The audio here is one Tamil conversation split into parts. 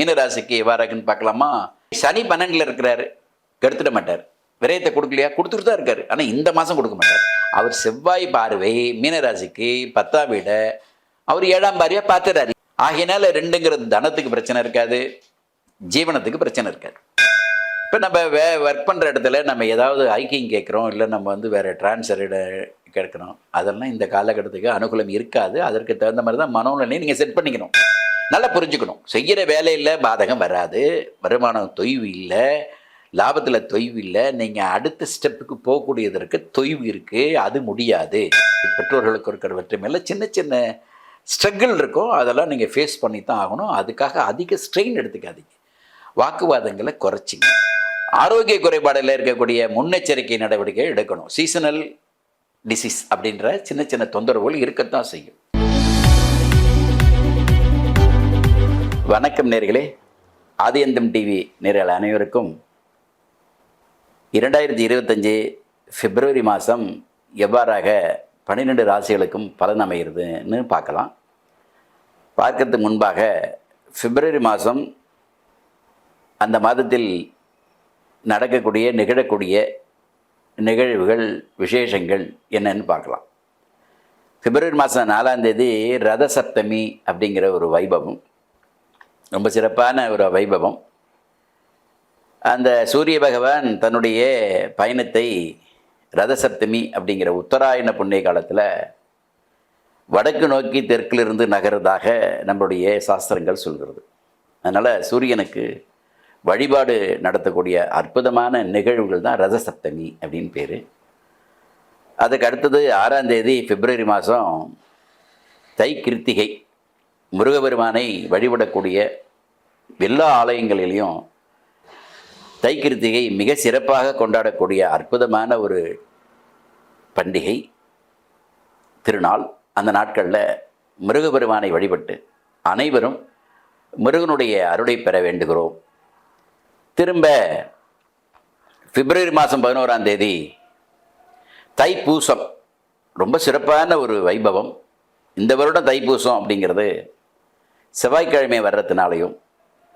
மீனராசிக்கு எவ்வாறாக்குன்னு பார்க்கலாமா? சனி 12ல் இருக்கிறாரு, கெடுத்துட மாட்டார். விரயத்தை கொடுக்கலையா? கொடுத்துட்டு தான் இருக்காரு. ஆனால் இந்த மாதம் கொடுக்க மாட்டார். அவர் செவ்வாய் பார்வை மீனராசிக்கு 10ஆம் வீடை அவர் 7ஆம் பார்வையாக பார்த்துறாரு. ஆகையினால 2ங்கிறது தனத்துக்கு பிரச்சனை இருக்காது, ஜீவனத்துக்கு பிரச்சனை இருக்காது. இப்போ நம்ம ஒர்க் பண்ணுற இடத்துல நம்ம ஏதாவது ஐக்கியம் கேட்குறோம், இல்லை நம்ம வேறு டிரான்ஸ்ஃபர் கேட்குறோம், அதெல்லாம் இந்த காலகட்டத்துக்கு அனுகூலம் இருக்காது. அதற்கு தகுந்த மாதிரி தான் மனோநிலையை நீங்கள் செட் பண்ணிக்கணும். நல்லா புரிஞ்சுக்கணும். செய்கிற வேலையில் பாதகம் வராது, வருமானம் தொய்வு இல்லை, லாபத்தில் தொய்வு இல்லை. நீங்கள் அடுத்த ஸ்டெப்புக்கு போகக்கூடியதற்கு தொய்வு இருக்குது, அது முடியாது. பெற்றோர்களுக்கு இருக்கிற வெற்றி மேலே சின்ன சின்ன ஸ்ட்ரகிள் இருக்கும், அதெல்லாம் நீங்கள் ஃபேஸ் பண்ணி தான் ஆகணும். அதுக்காக அதிக ஸ்ட்ரெயின் எடுத்துக்காதீங்க, வாக்குவாதங்களை குறைச்சிங்க. ஆரோக்கிய குறைபாடில் இருக்கக்கூடிய முன்னெச்சரிக்கை நடவடிக்கை எடுக்கணும். சீசனல் டிசீஸ் அப்படின்ற சின்ன சின்ன தொந்தரவுகள் இருக்கத்தான் செய்யும். வணக்கம் நேர்களே, ஆதியந்தம் டிவி நேர்கள் அனைவருக்கும் 2025 பிப்ரவரி மாதம் எவ்வாறாக 12 ராசிகளுக்கும் பலன் அமைகிறதுன்னு பார்க்கலாம். பார்க்கறதுக்கு முன்பாக பிப்ரவரி மாதம் அந்த மாதத்தில் நடக்கக்கூடிய நிகழக்கூடிய நிகழ்வுகள் விசேஷங்கள் என்னன்னு பார்க்கலாம். பிப்ரவரி மாதம் 4ஆம் தேதி ரத சப்தமி அப்படிங்கிற ஒரு வைபவம், ரொம்ப சிறப்பான ஒரு வைபவம். அந்த சூரிய பகவான் தன்னுடைய பயணத்தை ரத சப்தமி அப்படிங்கிற உத்தராயண புண்ணிய காலத்தில் வடக்கு நோக்கி தெற்கிலிருந்து நகர்றதாக நம்மளுடைய சாஸ்திரங்கள் சொல்கிறது. அதனால் சூரியனுக்கு வழிபாடு நடத்தக்கூடிய அற்புதமான நிகழ்வுகள் தான் ரத சப்தமி அப்படின்னு பேர். அதுக்கு அடுத்தது 6ஆம் தேதி பிப்ரவரி மாதம் தை கிருத்திகை, முருகபெருமானை வழிபடக்கூடிய எல்லா ஆலயங்களிலையும் தை கிருத்திகை மிக சிறப்பாக கொண்டாடக்கூடிய அற்புதமான ஒரு பண்டிகை திருநாள். அந்த நாட்களில் முருகபெருமானை வழிபட்டு அனைவரும் முருகனுடைய அருளை பெற வேண்டுகிறோம். திரும்ப பிப்ரவரி மாதம் 11ஆம் தேதி தைப்பூசம், ரொம்ப சிறப்பான ஒரு வைபவம். இந்த வருடம் தைப்பூசம் அப்படிங்கிறது செவ்வாய்க்கிழமை வர்றதுனாலையும்,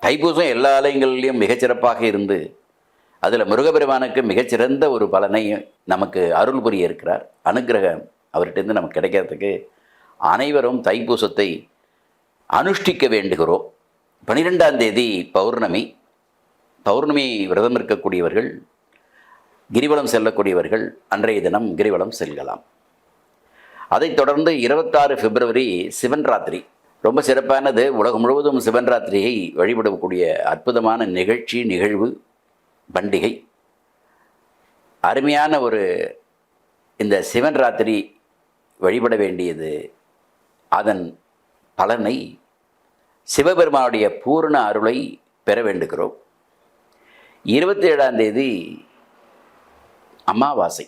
தைப்பூசம் எல்லா ஆலயங்களிலையும் மிகச்சிறப்பாக இருந்து அதில் முருகபெருமானுக்கு மிகச்சிறந்த ஒரு பலனை நமக்கு அருள் புரிய இருக்கிறார். அனுக்கிரகம் அவர்கிட்டருந்து நமக்கு கிடைக்கிறதுக்கு அனைவரும் தைப்பூசத்தை அனுஷ்டிக்க வேண்டுகிறோம். 12ஆம் தேதி பௌர்ணமி. பௌர்ணமி விரதம் இருக்கக்கூடியவர்கள், கிரிவலம் செல்லக்கூடியவர்கள் அன்றைய தினம் கிரிவலம் செல்லலாம். அதைத் தொடர்ந்து 26 பிப்ரவரி சிவன் ராத்திரி, ரொம்ப சிறப்பானது. உலகம் முழுவதும் சிவன் ராத்திரியை வழிபடக்கூடிய அற்புதமான நிகழ்வு, பண்டிகை. அருமையான ஒரு இந்த சிவன் ராத்திரி வழிபட வேண்டியது, அதன் பலனை சிவபெருமானுடைய பூர்ண அருளை பெற வேண்டுகிறோம். 27ஆம் தேதி அமாவாசை.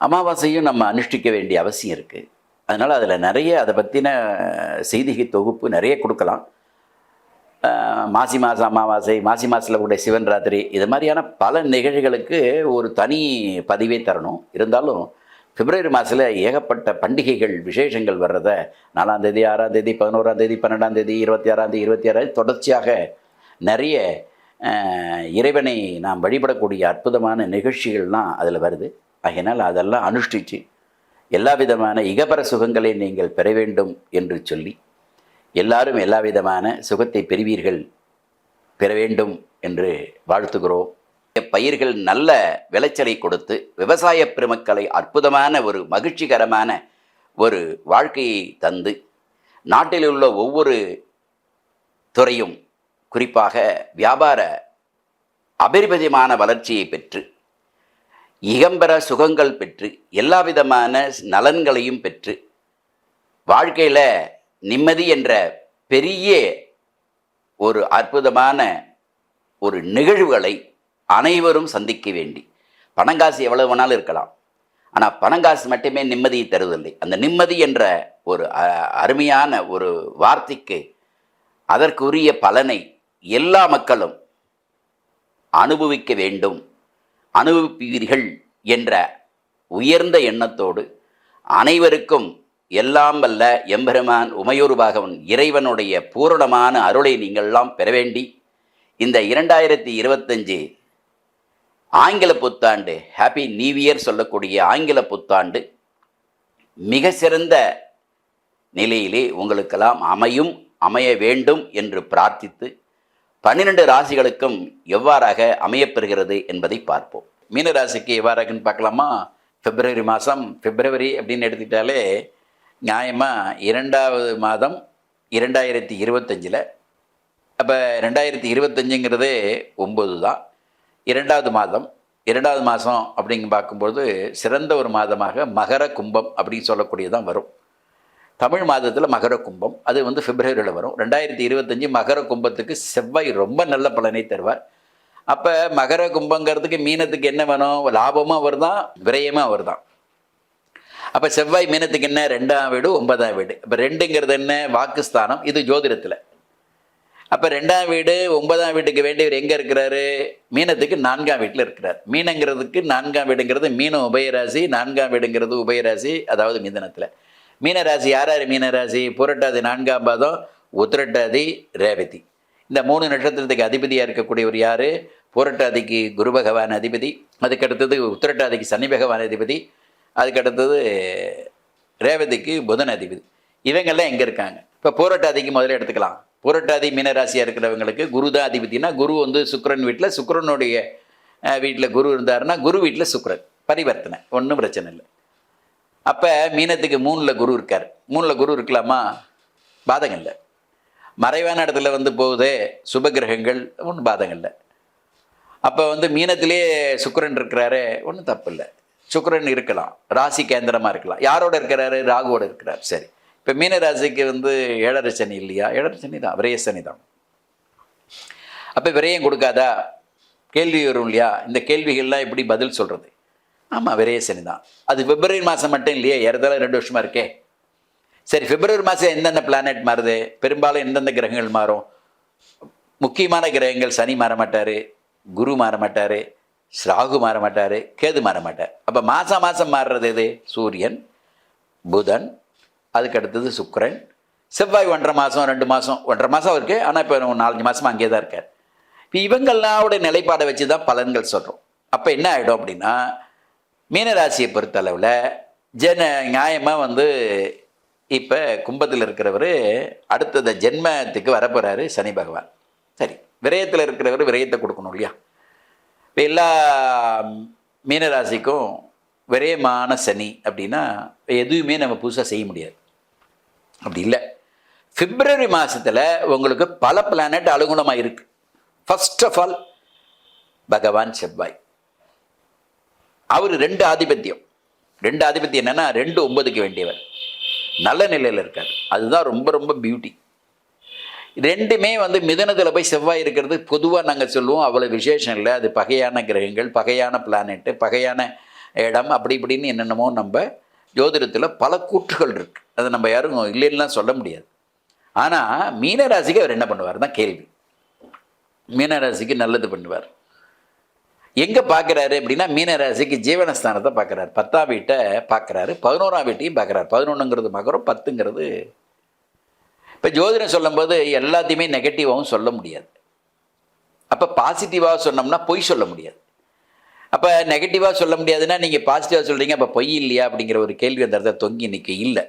அமாவாசையும் நம்ம அனுஷ்டிக்க வேண்டிய அவசியம் இருக்குது. அதனால் அதில் நிறைய அதை பற்றின செய்திகை தொகுப்பு நிறைய கொடுக்கலாம். மாசி மாதம் அமாவாசை, மாசி மாதத்தில் கூட சிவன் ராத்திரி, இது மாதிரியான பல நிகழ்வுகளுக்கு ஒரு தனி பதிவே தரணும். இருந்தாலும் பிப்ரவரி மாதத்தில் ஏகப்பட்ட பண்டிகைகள் விசேஷங்கள் வர்றத 4ஆம் தேதி, 6ஆம் தேதி, 11ஆம் தேதி, 12ஆம் தேதி, 26ஆம் தேதி, 26ஆம் தொடர்ச்சியாக நிறைய இறைவனை நாம் வழிபடக்கூடிய அற்புதமான நிகழ்ச்சிகள்லாம் அதில் வருது. ஆகையினால் அதெல்லாம் அனுஷ்டித்து எல்லா விதமான இகபர சுகங்களை நீங்கள் பெற வேண்டும் என்று சொல்லி, எல்லாரும் எல்லா விதமான சுகத்தை பெற வேண்டும் என்று வாழ்த்துகிறோம். பயிர்கள் நல்ல விளைச்சலை கொடுத்து விவசாய பெருமக்களை அற்புதமான ஒரு மகிழ்ச்சிகரமான ஒரு வாழ்க்கையை தந்து, நாட்டில் உள்ள ஒவ்வொரு துறையும் குறிப்பாக வியாபார அபரிமிதமான வளர்ச்சியை பெற்று, இகம்பர சுகங்கள் பெற்று, எல்லா விதமான நலன்களையும் பெற்று, வாழ்க்கையில் நிம்மதி என்ற பெரிய ஒரு அற்புதமான ஒரு நிகழ்வுகளை அனைவரும் சந்திக்க வேண்டி, பணங்காசு எவ்வளவு வேணாலும் இருக்கலாம், ஆனால் பணங்காசு மட்டுமே நிம்மதியை தருவதில்லை. அந்த நிம்மதி என்ற ஒரு அருமையான ஒரு வார்த்தைக்கு அதற்குரிய பலனை எல்லா மக்களும் அனுபவிக்க வேண்டும், அனுபவிப்பீர்கள் என்ற உயர்ந்த எண்ணத்தோடு அனைவருக்கும் எல்லாம் வல்ல எம்பெருமான் உமையூர் பாகவன் இறைவனுடைய பூரணமான அருளை நீங்கள்லாம் பெற வேண்டி இந்த 2025 ஆங்கில புத்தாண்டு, ஹாப்பி நியூ இயர் சொல்லக்கூடிய ஆங்கில புத்தாண்டு மிக சிறந்த நிலையிலே உங்களுக்கெல்லாம் அமைய வேண்டும் என்று பிரார்த்தித்து 12 ராசிகளுக்கும் எவ்வாறாக அமையப்பெறுகிறது என்பதை பார்ப்போம். மீன ராசிக்கு எவ்வாறாகன்னு பார்க்கலாமா? பிப்ரவரி மாதம், பிப்ரவரி அப்படின்னு எடுத்துக்கிட்டாலே நியாயமாக 2வது மாதம் 2025. அப்போ 2025ங்கிறது 9 தான். 2வது மாதம் அப்படிங்க பார்க்கும்போது சிறந்த ஒரு மாதமாக மகர கும்பம் அப்படின்னு சொல்லக்கூடியதான் வரும். தமிழ் மாதத்தில் மகர கும்பம், அது பிப்ரவரியில் வரும். 2025 மகர கும்பத்துக்கு செவ்வாய் ரொம்ப நல்ல பலனை தருவார். அப்போ மகர கும்பங்கிறதுக்கு மீனத்துக்கு என்ன வேணும்? லாபமும் அவர் தான், விரயமும் அவர் தான். அப்போ செவ்வாய் மீனத்துக்கு என்ன? 2ஆம் வீடு 9ஆம் வீடு. இப்போ 2ங்கிறது என்ன? வாக்குஸ்தானம். இது ஜோதிடத்தில். அப்போ 2ஆம் வீடு 9ஆம் வீட்டுக்கு வேண்டியவர் எங்கே இருக்கிறாரு? மீனத்துக்கு 4ஆம் வீட்டில் இருக்கிறார். மீனங்கிறதுக்கு 4ஆம் வீடுங்கிறது மீனம் உபயராசி, 4ஆம் வீடுங்கிறது உபயராசி, அதாவது மிதனத்தில். மீனராசி யார்? மீனராசி புரட்டாதி 4ஆம் பாதம், உத்திரட்டாதி, ரேவதி. இந்த 3 நட்சத்திரத்துக்கு அதிபதியாக இருக்கக்கூடியவர் யார்? புரட்டாதிக்கு குரு பகவான் அதிபதி, அதுக்கடுத்தது உத்திரட்டாதிக்கு சனி பகவான் அதிபதி, அதுக்கடுத்தது ரேவதிக்கு புதன் அதிபதி. இவங்கெல்லாம் எங்கே இருக்காங்க? இப்போ புரட்டாதிக்கு முதல்ல எடுத்துக்கலாம். புரட்டாதி மீனராசியாக இருக்கிறவங்களுக்கு குரு தான் அதிபதினா, குரு சுக்கிரன் வீட்டில், சுக்கிரனுடைய வீட்டில் குரு இருந்தாருன்னா குரு வீட்டில் சுக்கிரன் பரிவர்த்தனை, ஒன்றும் பிரச்சனை இல்லை. அப்போ மீனத்துக்கு 3ல் குரு இருக்கார். 3ல் குரு இருக்கலாமா? பாதகம் இல்லை. மறைவான இடத்துல போகுது சுபகிரகங்கள், ஒன்றும் பாதகம் இல்லை. அப்போ மீனத்திலே சுக்கிரன் இருக்கிறாரு, ஒன்றும் தப்பு இல்லை. சுக்கிரன் இருக்கலாம், ராசி கேந்திரமாக இருக்கலாம். யாரோட இருக்கிறாரு? ராகுவோட இருக்கிறார். சரி, இப்போ மீன ராசிக்கு 7.5 சனி இல்லையா? 7.5 சனி தான், விரய சனி தான். அப்போ விரயம் கொடுக்காதா? கேள்வி வரும் இல்லையா? இந்த கேள்விகள்லாம் எப்படி பதில் சொல்கிறது? ஆமாம், விரய சனி தான். அது பிப்ரவரி மாதம் மட்டும் இல்லையே, ஏறதால 2 வருஷமாக இருக்கே. சரி, பிப்ரவரி மாதம் எந்தெந்த பிளானட் மாறுது? பெரும்பாலும் எந்தெந்த கிரகங்கள் மாறும்? முக்கியமான கிரகங்கள் சனி மாற மாட்டார், குரு மாற மாட்டார், ராகு மாற மாட்டார், கேது மாற மாட்டார். அப்போ மாதம் மாறுறது எது? சூரியன், புதன், அதுக்கடுத்தது சுக்கிரன், செவ்வாய் 1.5 மாதம் 2 மாதம் 1.5 மாதம் இருக்குது. ஆனால் இப்போ 4-5 மாதமாக அங்கே தான் இருக்கார். இப்போ இவங்கள்லாவோட நிலைப்பாடை வச்சு தான் பலன்கள் சொல்கிறோம். அப்போ என்ன ஆகிடும் அப்படின்னா, மீனராசியை பொறுத்தளவில் நியாயமாக இப்போ கும்பத்தில் இருக்கிறவர் அடுத்தது ஜென்மத்துக்கு வரப்போகிறாரு சனி பகவான். சரி, விரயத்தில் இருக்கிறவர் விரயத்தை கொடுக்கணும் இல்லையா? இப்போ எல்லா மீனராசிக்கும் விரயமான சனி அப்படின்னா எதுவுமே நம்ம புதுசாக செய்ய முடியாது. அப்படி இல்லை. பிப்ரவரி மாதத்தில் உங்களுக்கு பல பிளானட் அனுகூலமாக இருக்குது. ஃபர்ஸ்ட் ஆஃப் ஆல் பகவான் செவ்வாய், அவர் 2 ஆதிபத்தியம் என்னென்னா 2-9க்கு வேண்டியவர், நல்ல நிலையில் இருக்கார். அதுதான் ரொம்ப ரொம்ப பியூட்டி. 2மே மிதனத்தில் போய் செவ்வாய் இருக்கிறது பொதுவாக நாங்கள் சொல்லுவோம், அவ்வளோ விசேஷம் இல்லை. அது பகையான கிரகங்கள், பகையான பிளானெட்டு, பகையான இடம், அப்படி இப்படின்னு என்னென்னமோ நம்ம ஜோதிடத்தில் பல கூற்றுகள் இருக்குது. அதை நம்ம யாரும் இல்லைன்னுலாம் சொல்ல முடியாது. ஆனால் மீனராசிக்கு அவர் என்ன பண்ணுவார் தான் கேள்வி. மீனராசிக்கு நல்லது பண்ணுவார். எங்கே பார்க்குறாரு அப்படின்னா, மீனராசிக்கு ஜீவனஸ்தானத்தை பார்க்குறாரு, 10ஆம் வீட்டை பார்க்குறாரு, 11ஆம் வீட்டையும் பார்க்குறாரு. 11ங்கிறது மகரம், 10ங்கிறது. இப்போ ஜோதிடம் சொல்லும்போது எல்லாத்தையுமே நெகட்டிவாகவும் சொல்ல முடியாது. அப்போ பாசிட்டிவாக சொன்னோம்னா பொய் சொல்ல முடியாது. அப்போ நெகட்டிவாக சொல்ல முடியாதுன்னா நீங்கள் பாசிட்டிவாக சொல்கிறீங்க, அப்போ பொய் இல்லையா அப்படிங்கிற ஒரு கேள்வி அந்த இடத்துல தொங்கி நிற்க இல்லை.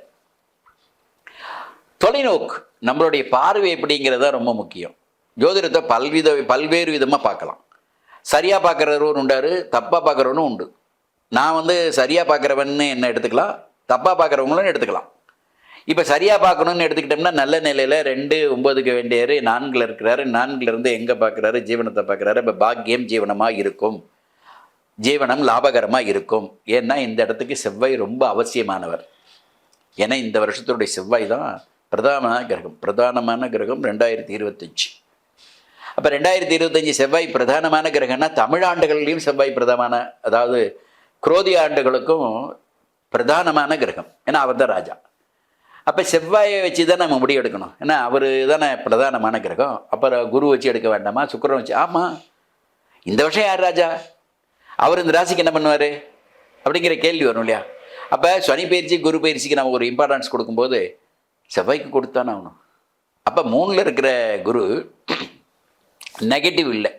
தொலைநோக்கு, நம்மளுடைய பார்வை எப்படிங்கிறது தான் ரொம்ப முக்கியம். ஜோதிடத்தை பல்வேறு விதமாக பார்க்கலாம். சரியாக பார்க்குறவரும் உண்டாரு, தப்பாக பார்க்குறவனும் உண்டு. நான் சரியாக பார்க்குறவன்னு என்ன எடுத்துக்கலாம், தப்பாக பார்க்குறவங்களும் எடுத்துக்கலாம். இப்போ சரியாக பார்க்கணுன்னு எடுத்துக்கிட்டோம்னா நல்ல நிலையில் 2-9க்கு வேண்டியவர் 4ல் இருக்கிறாரு. 4லேருந்து எங்கே பார்க்குறாரு? ஜீவனத்தை பார்க்குறாரு. இப்போ பாக்கியம் ஜீவனமாக இருக்கும், ஜீவனம் லாபகரமாக இருக்கும். ஏன்னா இந்த இடத்துக்கு செவ்வாய் ரொம்ப அவசியமானவர். ஏன்னா இந்த வருஷத்துடைய செவ்வாய் தான் பிரதானமான கிரகம் 2025. அப்போ 2025 செவ்வாய் பிரதானமான கிரகம்னா தமிழ் ஆண்டுகள்லேயும் செவ்வாய் பிரதானமான, அதாவது குரோதி ஆண்டுகளுக்கும் பிரதானமான கிரகம். ஏன்னா அவர் தான் ராஜா. அப்போ செவ்வாயை வச்சு தான் நம்ம முடிவு எடுக்கணும். ஏன்னா அவர் தானே பிரதானமான கிரகம். அப்புறம் குரு வச்சு எடுக்க வேண்டாமா, சுக்கிரன் வச்சு? ஆமாம், இந்த வருஷம் யார் ராஜா? அவர் இந்த ராசிக்கு என்ன பண்ணுவார் அப்படிங்கிற கேள்வி வரும் இல்லையா? அப்போ சனி பயிற்சி குரு பயிற்சிக்கு நம்ம ஒரு இம்பார்ட்டன்ஸ் கொடுக்கும்போது செவ்வாய்க்கு கொடுத்தானே ஆகணும். அப்போ 3ல் இருக்கிற குரு நெகட்டிவ் இல்லை,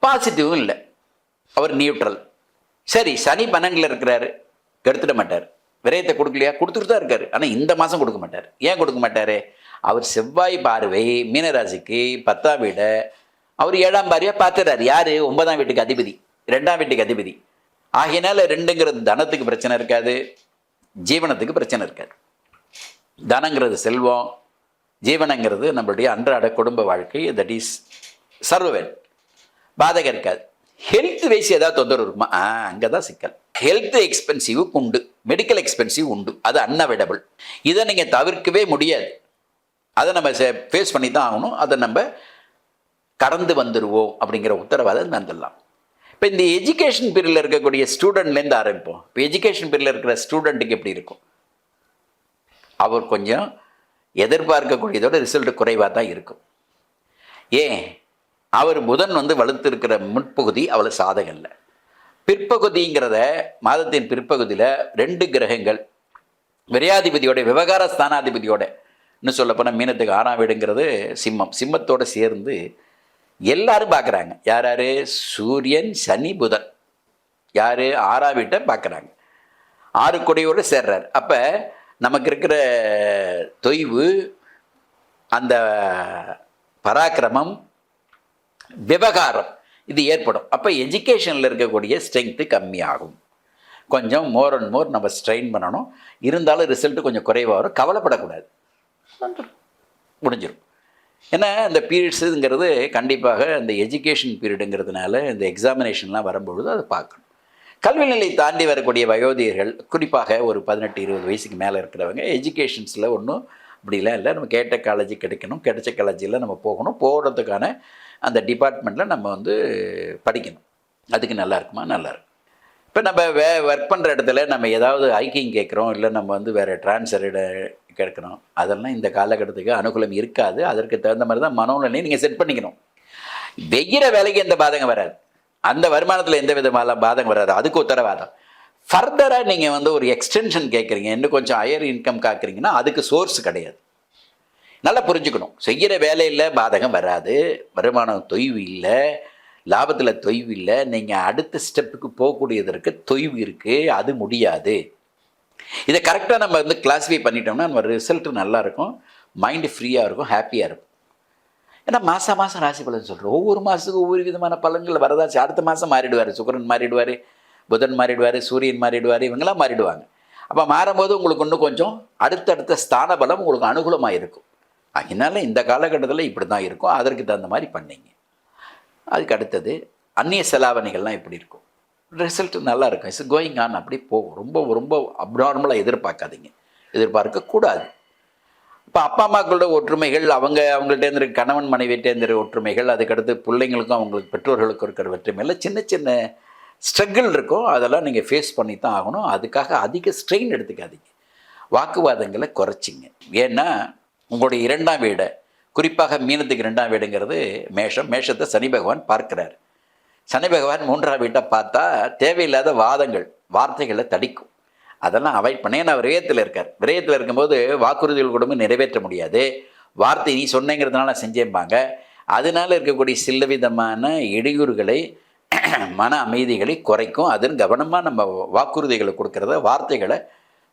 பாசிட்டிவும் இல்லை, அவர் நியூட்ரல். சரி, சனி 12ல் இருக்கிறாரு, கெடுத்துட மாட்டார். விரயத்தை கொடுக்கலையா? கொடுத்துட்டு தான் இருக்காரு. ஆனால் இந்த மாதம் கொடுக்க மாட்டார். ஏன் கொடுக்க மாட்டார்? அவர் செவ்வாய் பார்வை மீனராசிக்கு 10ஆம் வீடை அவர் 7ஆம் பார்வையாக பார்த்துறாரு. யார்? 9ஆம் வீட்டுக்கு அதிபதி, 2ஆம் வீட்டுக்கு அதிபதி. ஆகையினால 2ங்கிறது தனத்துக்கு பிரச்சனை இருக்காது, ஜீவனத்துக்கு பிரச்சனை இருக்காது. தனங்கிறது செல்வம், ஜீவனங்கிறது நம்மளுடைய அன்றாட குடும்ப வாழ்க்கை, தட் இஸ் சர்வவெல், பாதகம் இருக்காது. ஹெல்த் வைஸ் ஏதாவது தொந்தரவு இருக்குமா? அங்கே தான் சிக்கல். ஹெல்த் எக்ஸ்பென்சிவ் உண்டு, மெடிக்கல் எக்ஸ்பென்சிவ் உண்டு, அது அன்அவைடபிள். இதை நீங்கள் தவிர்க்கவே முடியாது. அதை நம்ம ஃபேஸ் பண்ணி தான் ஆகணும். அதை நம்ம கடந்து வந்துடுவோம் அப்படிங்கிற உத்தரவாதம் தந்துடலாம். இப்போ இந்த எஜுகேஷன் பீரியடில் இருக்கக்கூடிய ஸ்டூடெண்ட்லேருந்து ஆரம்பிப்போம். இப்போ எஜுகேஷன் பீரியடில் இருக்கிற ஸ்டூடெண்ட்டுக்கு எப்படி இருக்கும்? அவர் கொஞ்சம் எதிர்பார்க்கக்கூடியதோட ரிசல்ட் குறைவாக தான் இருக்கும். ஏன்? அவர் புதன் வலுத்து இருக்கிற முற்பகுதி அவ்வளோ சாதகம் இல்லை. பிற்பகுதிங்கிறத மாதத்தின் பிற்பகுதியில் 2 கிரகங்கள் விரையாதிபதியோட, விவகார ஸ்தானாதிபதியோட, இன்னும் சொல்லப்போனால் மீனத்துக்கு 6ஆம் வீடுங்கிறது சிம்மம், சிம்மத்தோடு சேர்ந்து எல்லாரும் பார்க்குறாங்க. யார் யார்? சூரியன், சனி, புதன். யார்? 6ஆம் வீட்டை பார்க்குறாங்க. 6 கொடியோடு சேர்றார். அப்போ நமக்கு இருக்கிற தொய்வு, அந்த பராக்கிரமம், விவகாரம் இது ஏற்படும். அப்போ எஜுகேஷனில் இருக்கக்கூடிய ஸ்ட்ரென்த்து கம்மியாகும். கொஞ்சம் மோர் அண்ட் மோர் நம்ம ஸ்ட்ரெயின் பண்ணணும். இருந்தாலும் ரிசல்ட்டு கொஞ்சம் குறைவாக வரும். கவலைப்படக்கூடாது, முடிஞ்சிடும். ஏன்னா இந்த பீரியட்ஸுங்கிறது கண்டிப்பாக இந்த எஜுகேஷன் பீரியடுங்கிறதுனால இந்த எக்ஸாமினேஷன்லாம் வரும்பொழுது அதை பார்க்கணும். கல்வி நிலை தாண்டி வரக்கூடிய வயோதிகர்கள், குறிப்பாக ஒரு 18-20 வயசுக்கு மேலே இருக்கிறவங்க, எஜுகேஷன்ஸில் ஒன்றும் அப்படிலாம் இல்லை. நம்ம கேட்ட காலேஜ் கிடைக்கணும், கிடைச்ச காலேஜில் நம்ம போகணும், போகிறதுக்கான அந்த டிபார்ட்மெண்ட்டில் நம்ம படிக்கணும். அதுக்கு நல்லா இருக்குமா? நல்லாயிருக்கும். இப்போ நம்ம ஒர்க் பண்ணுற இடத்துல நம்ம ஏதாவது ஹைக்கிங் கேட்குறோம், இல்லை நம்ம வேறு ட்ரான்ஸ்ஃபர் கேட்குறோம், அதெல்லாம் இந்த காலகட்டத்துக்கு அனுகூலம் இருக்காது. அதற்கு தகுந்த மாதிரி தான் மனோநிலையை நீங்கள் செட் பண்ணிக்கணும். வெய்கிற வேலைக்கு எந்த பாதகம் வராது, அந்த வருமானத்தில் எந்த விதமான பாதகம் வராது, அதுக்கு உத்தரவாதம். ஃபர்தராக நீங்கள் ஒரு எக்ஸ்டென்ஷன் கேட்குறீங்க, இன்னும் கொஞ்சம் ஹையர் இன்கம் காக்குறீங்கன்னா அதுக்கு சோர்ஸ் கிடையாது. நல்லா புரிஞ்சுக்கணும். செய்கிற வேலையில் பாதகம் வராது, வருமானம் தொய்வு இல்லை, லாபத்தில் தொய்வு இல்லை. நீங்கள் அடுத்த ஸ்டெப்புக்கு போகக்கூடியதற்கு தொய்வு இருக்குது, அது முடியாது. இதை கரெக்டாக நம்ம கிளாஸிஃபை பண்ணிட்டோம்னா நம்ம ரிசல்ட்டு நல்லாயிருக்கும், மைண்டு ஃப்ரீயாக இருக்கும், ஹாப்பியாக இருக்கும். ஏன்னா மாதம் மாதம் ராசி பலன் சொல்கிறோம். ஒவ்வொரு மாதத்துக்கும் ஒவ்வொரு விதமான பலன்கள் வரதாச்சு. அடுத்த மாதம் மாறிடுவார், சுக்கிரன் மாறிடுவார், புதன் மாறிடுவார், சூரியன் மாறிடுவார், இவங்களாம் மாறிடுவாங்க. அப்போ மாறும்போது உங்களுக்கு இன்னும் கொஞ்சம் அடுத்தடுத்த ஸ்தான பலம் உங்களுக்கு அனுகூலமாக இருக்கும். அதனால இந்த காலகட்டத்தில் இப்படி தான் இருக்கும், அதற்கு தகுந்த மாதிரி பண்ணிங்க. அதுக்கு அடுத்தது அந்நிய செலாவணிகள்லாம் எப்படி இருக்கும்? ரிசல்ட்டு நல்லா இருக்கும். இட்ஸ் கோயிங் ஆன், அப்படி போகும். ரொம்ப ரொம்ப அப்நார்மலாக எதிர்பார்க்காதீங்க, எதிர்பார்க்கக்கூடாது. இப்போ அப்பா அம்மாக்களோட ஒற்றுமைகள், அவங்கள்ட்டேருந்து கணவன் மனைவிட்டேருந்து ஒற்றுமைகள், அதுக்கடுத்து பிள்ளைங்களுக்கும் அவங்களுக்கு பெற்றோர்களுக்கும் இருக்கிற ஒற்றுமையில் சின்ன சின்ன ஸ்ட்ரகிள் இருக்கும். அதெல்லாம் நீங்கள் ஃபேஸ் பண்ணி தான் ஆகணும். அதுக்காக அதிக ஸ்ட்ரெயின் எடுத்துக்காதீங்க, வாக்குவாதங்களை குறைச்சிங்க. ஏன்னா உங்களுடைய 2ஆம் வீடை, குறிப்பாக மீனத்துக்கு 2ஆம் வீடுங்கிறது மேஷம், மேஷத்தை சனி பகவான் பார்க்குறாரு. சனி பகவான் 3ஆம் வீட்டை பார்த்தா தேவையில்லாத வாதங்கள், வார்த்தைகளை தடிக்கும். அதெல்லாம் அவாய்ட் பண்ண. ஏன்னா விரயத்தில் இருக்கார். விரயத்தில் இருக்கும்போது வாக்குறுதிகள் கூட நிறைவேற்ற முடியாது. வார்த்தை நீ சொன்னேங்கிறதுனால செஞ்சேம்பாங்க. அதனால இருக்கக்கூடிய சில விதமான இடையூறுகளை, மன அமைதிகளை குறைக்கும். அதுன்னு கவனமாக நம்ம வாக்குறுதிகளை கொடுக்குறத, வார்த்தைகளை,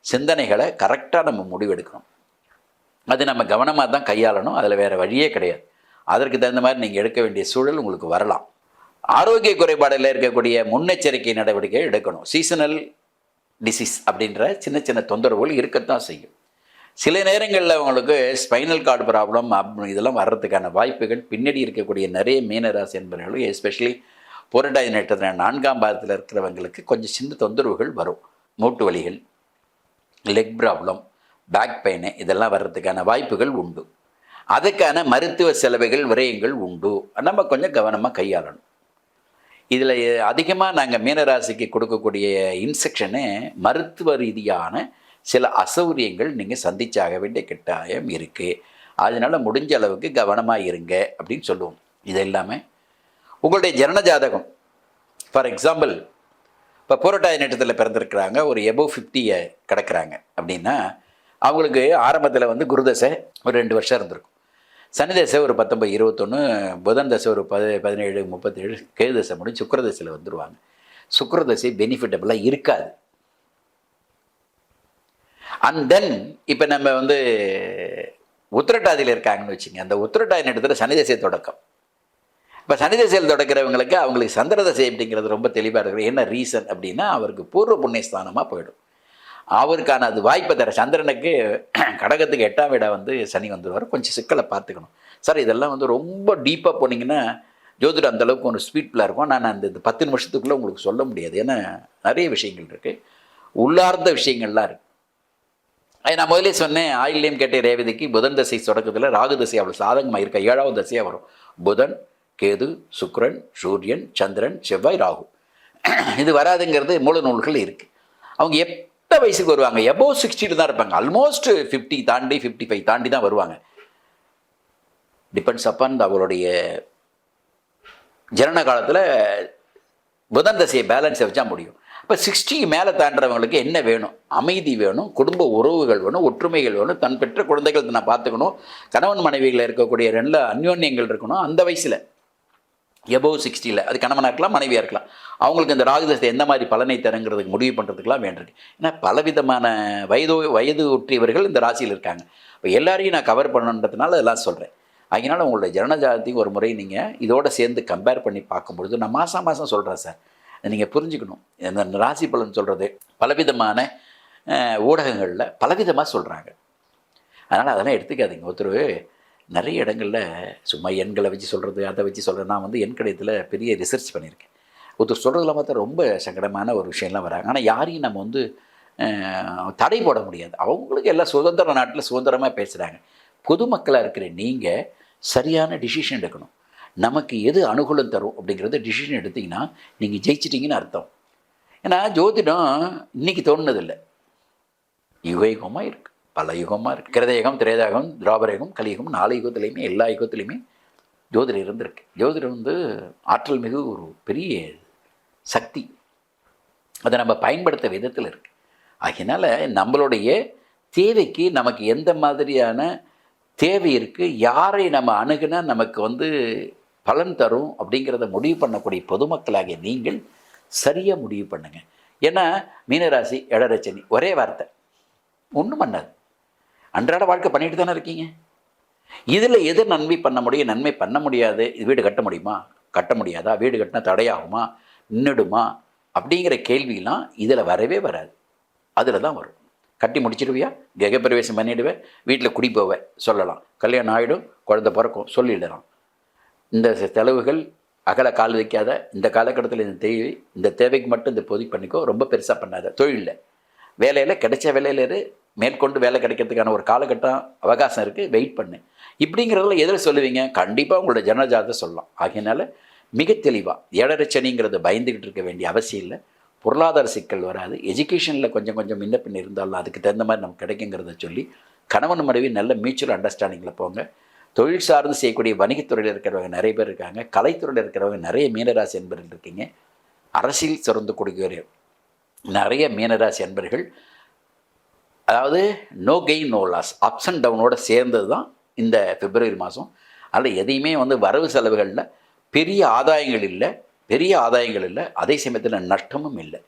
சிந்தனைகளை கரெக்டாக நம்ம முடிவெடுக்கணும். அது நம்ம கவனமாக தான் கையாளணும். அதில் வேறு வழியே கிடையாது. அதற்கு தகுந்த மாதிரி நீங்கள் எடுக்க வேண்டிய சூழல் உங்களுக்கு வரலாம். ஆரோக்கிய குறைபாடில் இருக்கக்கூடிய முன்னெச்சரிக்கை நடவடிக்கை எடுக்கணும். சீசனல் டிசீஸ் அப்படின்ற சின்ன சின்ன தொந்தரவுகள் இருக்கத்தான் செய்யும். சில நேரங்களில் அவங்களுக்கு ஸ்பைனல் கார்டு ப்ராப்ளம் இதெல்லாம் வர்றதுக்கான வாய்ப்புகள் பின்னாடி இருக்கக்கூடிய நிறைய மீனராசி என்பவர்களுக்கு, எஸ்பெஷலி புரட்டாதி நட்சத்திரம் 4ஆம் பாதத்தில் இருக்கிறவங்களுக்கு கொஞ்சம் சின்ன தொந்தரவுகள் வரும். மூட்டு வலிகள், லெக் ப்ராப்ளம், பேக் பெயின் இதெல்லாம் வர்றதுக்கான வாய்ப்புகள் உண்டு. அதுக்கான மருத்துவ செலவுகள், விரயங்கள் உண்டு. நம்ம கொஞ்சம் கவனமாக கையாளணும். இதில் அதிகமாக நாங்கள் மீனராசிக்கு கொடுக்கக்கூடிய இன்ஸ்ட்ரக்ஷனு, மருத்துவ ரீதியான சில அசௌகரியங்கள் நீங்கள் சந்திச்சாக வேண்டிய கட்டாயம் இருக்குது. அதனால் முடிஞ்ச அளவுக்கு கவனமாக இருங்க அப்படின்னு சொல்லுவோம். இது எல்லாமே உங்களுடைய ஜனன ஜாதகம். ஃபார் எக்ஸாம்பிள் இப்போ பூரட்டாதி நட்சத்திரத்தில் பிறந்திருக்கிறாங்க, ஒரு எபோவ் 50 கிடக்கிறாங்க அப்படின்னா அவங்களுக்கு ஆரம்பத்தில் வந்து குருதசை ஒரு 2 வருஷம் இருந்திருக்கும். சனி தசை ஒரு 19 21, புதன் தசை ஒரு 17 37, கேது தசை முடிஞ்சு சுக்கிரதசையில் வந்துடுவாங்க. சுக்கிரதசை பெனிஃபிட்டபுளாக இருக்காது. அண்ட் தென் இப்போ நம்ம வந்து உத்திரட்டாதியில் இருக்காங்கன்னு வச்சுங்க, அந்த உத்திரட்டாதி நட்சத்திரம் சனி தசை தொடக்கம். இப்போ சனி தசையில் தொடக்கிறவங்களுக்கு அவங்களுக்கு சந்திர தசை அப்படிங்கிறது ரொம்ப தெளிவாக இருக்குது. என்ன ரீசன் அப்படின்னா அவருக்கு பூர்வ புண்ணியஸ்தானமாக போயிடும். அவருக்கான அது வாய்ப்பை தர சந்திரனுக்கு கடகத்துக்கு 8ஆம் வீடாக வந்து சனி வந்துடுவார். கொஞ்சம் சிக்கலை பார்த்துக்கணும் சார். இதெல்லாம் வந்து ரொம்ப டீப்பாக போனீங்கன்னா ஜோதிடம் அந்தளவுக்கு ஒரு ஸ்பீட்ஃபுல்லாக இருக்கும். நான் அந்த 10 நிமிஷத்துக்குள்ளே உங்களுக்கு சொல்ல முடியாது. ஏன்னா நிறைய விஷயங்கள் இருக்குது, உள்ளார்ந்த விஷயங்கள்லாம் இருக்குது. அது நான் முதலே சொன்னேன், ஆயில்யம் கேட்ட ரேவதிக்கு புதன் தசை தொடக்கத்தில் ராகு தசை அவ்வளோ சாதகமாக இருக்க 7வது தசையாக வரும். புதன், கேது, சுக்கிரன், சூரியன், சந்திரன், செவ்வாய், ராகு. இது வராதுங்கிறது மூல நூல்கள் இருக்குது. அவங்க எந்த வயசுக்கு வருவாங்க? எபோவ் 60 தான் இருப்பாங்க. ஆல்மோஸ்ட் 50 தாண்டி 55 தாண்டி தான் வருவாங்க. டிபெண்ட்ஸ் அப்பான் அவருடைய ஜனன காலத்தில் புதன் தசையை பேலன்ஸை வச்சா முடியும். இப்போ 60 மேலே தாண்டுறவங்களுக்கு என்ன வேணும்? அமைதி வேணும், குடும்ப உறவுகள் வேணும், ஒற்றுமைகள் வேணும், தன் பெற்ற குழந்தைகள் நான் பார்த்துக்கணும், கணவன் மனைவிகளில் இருக்கக்கூடிய 2 அந்யோன்யங்கள் இருக்கணும். அந்த வயசில் எபோவ் 60 அது கணவனாக இருக்கலாம், மனைவியாக இருக்கலாம். அவங்களுக்கு இந்த ராகுதசை எந்த மாதிரி பலனை தருங்கிறதுக்கு முடிவு பண்ணுறதுக்கெலாம் வேண்டியிருக்கு. ஏன்னா பலவிதமான வயது ஒற்றியவர்கள் இந்த ராசியில் இருக்காங்க. இப்போ எல்லாரையும் நான் கவர் பண்ணணுன்றதுனால அதெல்லாம் சொல்கிறேன். அதனால் உங்களுடைய ஜனனஜாதத்தையும் ஒரு முறை நீங்கள் இதோடு சேர்ந்து கம்பேர் பண்ணி பார்க்கும்பொழுது, நான் மாதம் சொல்கிறேன் சார், நீங்கள் புரிஞ்சுக்கணும். இந்த ராசி பலன் சொல்கிறது பலவிதமான ஊடகங்களில் பலவிதமாக சொல்கிறாங்க. அதனால் அதெல்லாம் எடுத்துக்காதீங்க. ஒருத்தர் நிறைய இடங்களில் சும்மா எண்களை வச்சு சொல்கிறது, அதை வச்சு சொல்கிறது. நான் வந்து எண் கணிதத்தில் பெரிய ரிசர்ச் பண்ணியிருக்கேன். ஒருத்தர் சொல்கிறதுலாம் பார்த்தா ரொம்ப சங்கடமான ஒரு விஷயம்லாம் வராங்க. ஆனால் யாரையும் நம்ம வந்து தடை போட முடியாது. அவங்களுக்கு எல்லாம் சுதந்திர நாட்டில் சுதந்திரமாக பேசுகிறாங்க. பொதுமக்களாக இருக்கிற நீங்கள் சரியான டிசிஷன் எடுக்கணும். நமக்கு எது அனுகூலம் தரும் அப்படிங்கிறத டிசிஷன் எடுத்திங்கன்னா நீங்கள் ஜெயிச்சிட்டிங்கன்னு அர்த்தம். ஏன்னா ஜோதிடம் இன்றைக்கி தோணுனதில்லை, யுகமாக இருக்குது, பல யுகமாக இருக்குது. கிருதயுகம், திரேதாயுகம், துவாபரயுகம், கலியுகம், 4 யுகத்துலேயுமே எல்லா யுகத்துலேயுமே ஜோதிடம் இருந்திருக்கு. ஜோதிடம் வந்து ஆற்றல் மிகு ஒரு பெரிய சக்தி. அதை நம்ம பயன்படுத்த விதத்தில் இருக்குது. அதனால் நம்மளுடைய தேவைக்கு நமக்கு எந்த மாதிரியான தேவை இருக்குது, யாரை நம்ம அணுகுனா நமக்கு வந்து பலன் தரும் அப்படிங்கிறத முடிவு பண்ணக்கூடிய பொதுமக்களாகிய நீங்கள் சரியாக முடிவு பண்ணுங்கள். ஏன்னா மீனராசி, எடரச்சனி ஒரே வார்த்தை, ஒன்றும் பண்ணாது. அன்றாட வாழ்க்கை பண்ணிட்டு தானே இருக்கீங்க. இதில் எது நன்மை பண்ண முடியும், நன்மை பண்ண முடியாது? வீடு கட்ட முடியுமா, கட்ட முடியாதா, வீடு கட்டினா தடையாகுமா, நின்றுடுமா அப்படிங்கிற கேள்வியெலாம் இதில் வரவே வராது. அதில் தான் வரும். கட்டி முடிச்சிடுவியா, கிரகப்பிரவேசம் பண்ணிவிடுவேன், வீட்டில் குடி போவேன் சொல்லலாம், கல்யாணம் ஆகிடும், குழந்தை பிறக்கும் சொல்லிடலாம். இந்த செலவுகள் அகல கால் வைக்காத, இந்த காலகட்டத்தில் இந்த தேவைக்கு மட்டும் இந்த பொதி பண்ணிக்கோ, ரொம்ப பெருசாக பண்ணாத. தொழிலில் வேலையில் கிடைச்ச வேலையில் மேற்கொண்டு வேலை கிடைக்கிறதுக்கான ஒரு காலகட்டம் அவகாசம் இருக்குது, வெயிட் பண்ணு. இப்படிங்கிறதுல எதில் சொல்லுவீங்க? கண்டிப்பாக உங்களோட ஜனஜாதத்தை சொல்லலாம். ஆகையினால மிக தெளிவாக ஏழரைச்சனிங்கிறத பயந்துக்கிட்டு இருக்க வேண்டிய அவசியம் இல்லை. பொருளாதார சிக்கல் வராது. எஜுகேஷனில் கொஞ்சம் முன்ன பின் இருந்தாலும் அதுக்கு தகுந்த மாதிரி நமக்கு கிடைக்குங்கிறத சொல்லி கணவன் மனைவி நல்ல மியூச்சுவல் அண்டர்ஸ்டாண்டிங்கில் போங்க. தொழில் சார்ந்து செய்யக்கூடிய வணிகத்துறையில் இருக்கிறவங்க நிறைய பேர் இருக்காங்க. கலைத்துறையில் இருக்கிறவங்க நிறைய மீனராசி அன்பர்கள் இருக்கீங்க. அரசியல் சிறந்து கொடுக்கிற நிறைய மீனராசி அன்பர்கள். அதாவது no gain no loss, ups and டவுனோடு சேர்ந்தது தான் இந்த பிப்ரவரி மாதம். அதில் எதையுமே வந்து வரவு செலவுகளில் பெரிய ஆதாயங்கள் இல்லை, அதே சமயத்தில் நஷ்டமும் இல்லை.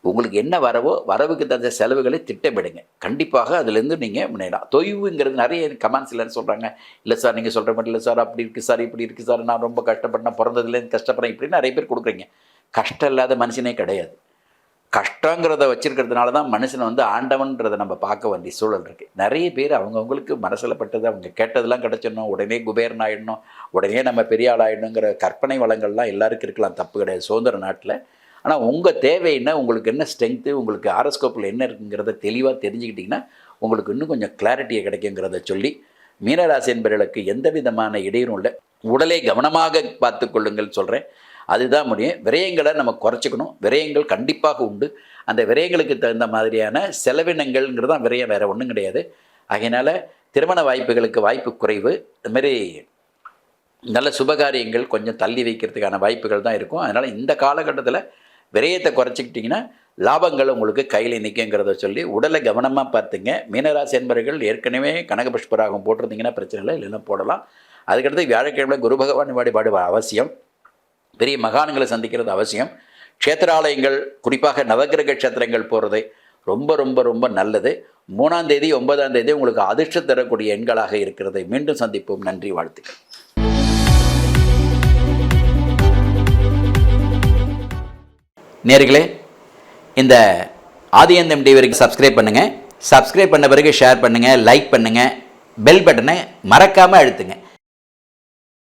உங்களுக்கு என்ன வரவோ வரவுக்கு தகுந்த செலவுகளை திட்டமிடுங்க. கண்டிப்பாக அதுலேருந்து நீங்கள் முன்னேறலாம். தொய்வுங்கிறது நிறைய கமெண்ட்ஸ் இல்லைன்னு சொல்கிறாங்க. இல்லை சார் நீங்கள் சொல்கிற மாதிரி இல்லை சார், அப்படி இருக்குது சார், இப்படி இருக்குது சார், நான் ரொம்ப கஷ்டப்பட்டேன், பிறந்ததுலேருந்து கஷ்டப்படுறேன், இப்படின்னு நிறைய பேர் கொடுக்குறீங்க. கஷ்டம் இல்லாத மனுஷனே கிடையாது. கஷ்டங்கிறத வச்சுருக்கிறதுனால தான் மனுஷனை வந்து ஆண்டவன்றதை நம்ம பார்க்க வேண்டிய சூழல் இருக்குது. நிறைய பேர் அவங்கவுங்களுக்கு மனசில் பட்டது, அவங்க கேட்டதெல்லாம் கிடச்சிடணும், உடனே குபேரன் ஆகிடணும், உடனே நம்ம பெரிய ஆள் ஆகிடணுங்கிற கற்பனை வளங்கள்லாம் எல்லாருக்கும் இருக்கலாம், தப்பு கிடையாது சுதந்திர நாட்டில். ஆனால் உங்கள் தேவை என்ன, உங்களுக்கு என்ன ஸ்ட்ரென்த்து, உங்களுக்கு ஆரோஸ்கோப்பில் என்ன இருக்குங்கிறத தெளிவாக தெரிஞ்சுக்கிட்டிங்கன்னா உங்களுக்கு இன்னும் கொஞ்சம் கிளாரிட்டியை கிடைக்குங்கிறத சொல்லி மீனராசி என்பவர்களுக்கு எந்த விதமான இடையூறும் இல்லை. உடலை கவனமாக பார்த்து கொள்ளுங்கள் சொல்கிறேன். அதுதான் முடியும். விரயங்களை நம்ம குறைச்சிக்கணும். விரயங்கள் கண்டிப்பாக உண்டு. அந்த விரயங்களுக்கு தகுந்த மாதிரியான செலவினங்கள்ங்கிறது தான் விரயம், வேறு ஒன்றும் கிடையாது. ஆகையினால் திருமண வாய்ப்புகளுக்கு வாய்ப்பு குறைவு. அதுமாரி நல்ல சுபகாரியங்கள் கொஞ்சம் தள்ளி வைக்கிறதுக்கான வாய்ப்புகள் தான் இருக்கும். அதனால் இந்த காலகட்டத்தில் விரயத்தை குறைச்சிக்கிட்டிங்கன்னா லாபங்கள் உங்களுக்கு கையில் நிற்குங்கிறத சொல்லி உடலை கவனமாக பார்த்துங்க. மீனராசி என்பவர்கள் ஏற்கனவே கனகபுஷ்பராகம் போட்டிருந்தீங்கன்னா பிரச்சனை இல்லை, இல்லைன்னா போடலாம். அதுக்கடுத்து வியாழக்கிழமை குரு பகவான் வழிபாடு அவசியம். பெரிய மகான்களை சந்திக்கிறது அவசியம். க்ஷேத்திராலயங்கள் குறிப்பாக நவகிரக க்ஷேத்திரங்கள் போகிறது ரொம்ப ரொம்ப ரொம்ப நல்லது. 3ஆம் தேதி 9ஆம் தேதி உங்களுக்கு அதிர்ஷ்டம் தரக்கூடிய எண்களாக இருக்கிறது. மீண்டும் சந்திப்போம். நன்றி, வாழ்த்துக்கள். நேயர்களே, இந்த ஆதியந்தம் டிவிக்கு சப்ஸ்கிரைப் பண்ணுங்கள். சப்ஸ்கிரைப் பண்ண பிறகு ஷேர் பண்ணுங்கள், லைக் பண்ணுங்கள், பெல் பட்டனை மறக்காமல் அழுத்துங்க.